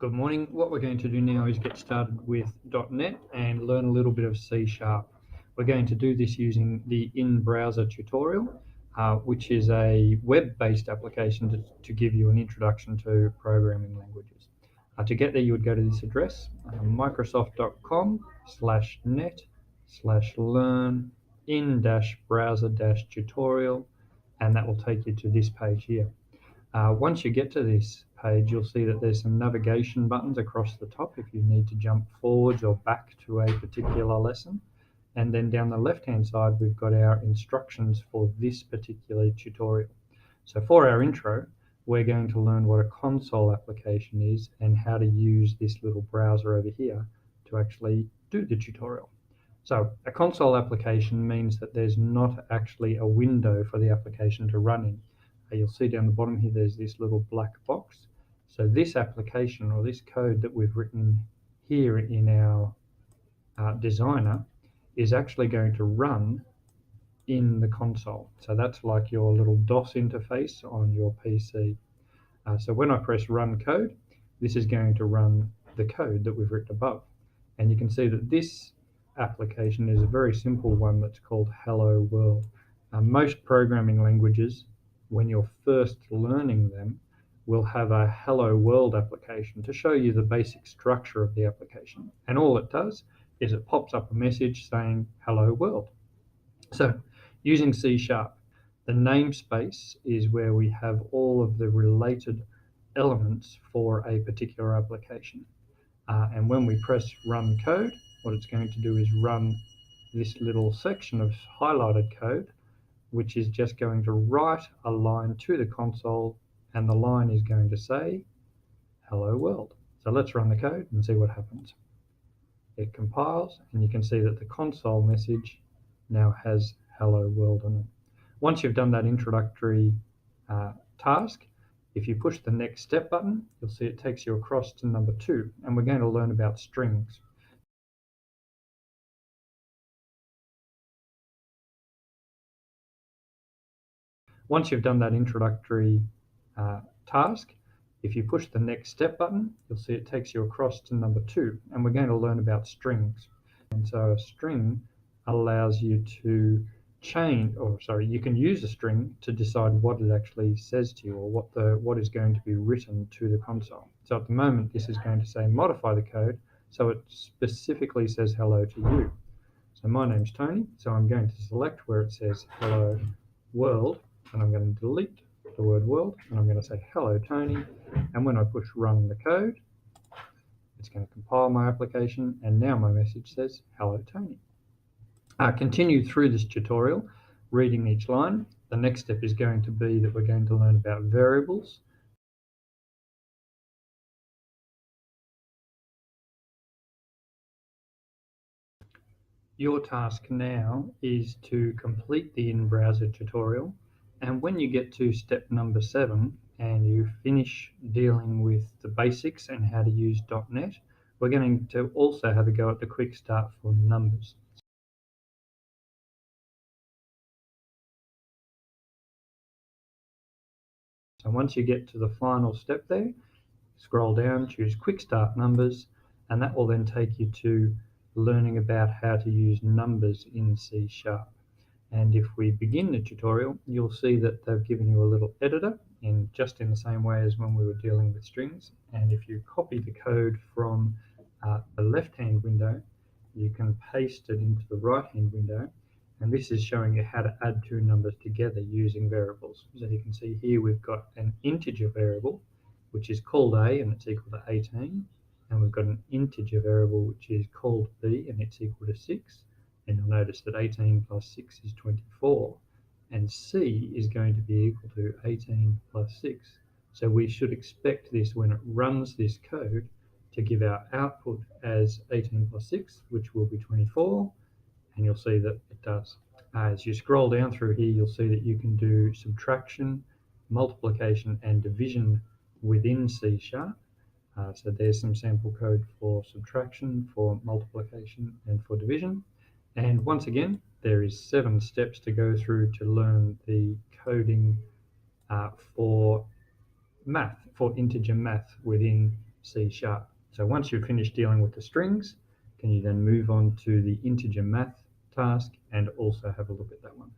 Good morning. What we're going to do now is get started with .NET and learn a little bit of C#. We're going to do this using the in-browser tutorial, which is a web-based application to give you an introduction to programming languages. To get there, you would go to this address, microsoft.com/net/learn in-browser-tutorial, and that will take you to this page here. Once you get to this page, you'll see that there's some navigation buttons across the top if you need to jump forwards or back to a particular lesson. And then down the left-hand side, we've got our instructions for this particular tutorial. So for our intro, we're going to learn what a console application is and how to use this little browser over here to actually do the tutorial. So a console application means that there's not actually a window for the application to run in. You'll see down the bottom here there's this little black box. So this application or this code that we've written here in our designer is actually going to run in the console. So that's like your little DOS interface on your PC. So when I press run code, this is going to run the code that we've written above. And you can see that this application is a very simple one that's called Hello World. Most programming languages, when you're first learning them, will have a Hello World application to show you the basic structure of the application. And all it does is it pops up a message saying Hello World. So using C#, the namespace is where we have all of the related elements for a particular application. And when we press run code, what it's going to do is run this little section of highlighted code, which is just going to write a line to the console, and the line is going to say hello world. So let's run the code and see what happens. It compiles, and you can see that the console message now has hello world on it. Once you've done that introductory task, if you push the next step button, you'll see it takes you across to number 2, and we're going to learn about strings. Once you've done that introductory task, if you push the next step button, you'll see it takes you across to number 2, and we're going to learn about strings. And so a string allows you to you can use a string to decide what it actually says to you, or what is going to be written to the console. So at the moment, this is going to say modify the code, so it specifically says hello to you. So my name's Tony, so I'm going to select where it says hello world, and I'm going to delete the word world, and I'm going to say hello Tony, and when I push run the code, it's going to compile my application, and now my message says hello Tony. Continue through this tutorial, reading each line. The next step is going to be that we're going to learn about variables. Your task now is to complete the in-browser tutorial, and when you get to step number 7 and you finish dealing with the basics and how to use .NET, we're going to also have a go at the quick start for numbers. So once you get to the final step there, scroll down, choose quick start numbers, and that will then take you to learning about how to use numbers in C#. And if we begin the tutorial, you'll see that they've given you a little editor just in the same way as when we were dealing with strings. And if you copy the code from the left-hand window, you can paste it into the right-hand window. And this is showing you how to add two numbers together using variables. So you can see here we've got an integer variable, which is called A, and it's equal to 18. And we've got an integer variable, which is called B, and it's equal to 6. And you'll notice that 18 plus 6 is 24. And C is going to be equal to 18 plus 6. So we should expect this, when it runs this code, to give our output as 18 plus 6, which will be 24. And you'll see that it does. As you scroll down through here, you'll see that you can do subtraction, multiplication, and division within C#. So there's some sample code for subtraction, for multiplication, and for division. And once again, there is 7 steps to go through to learn the coding for math, for integer math within C sharp. So once you've finished dealing with the strings, can you then move on to the integer math task and also have a look at that one.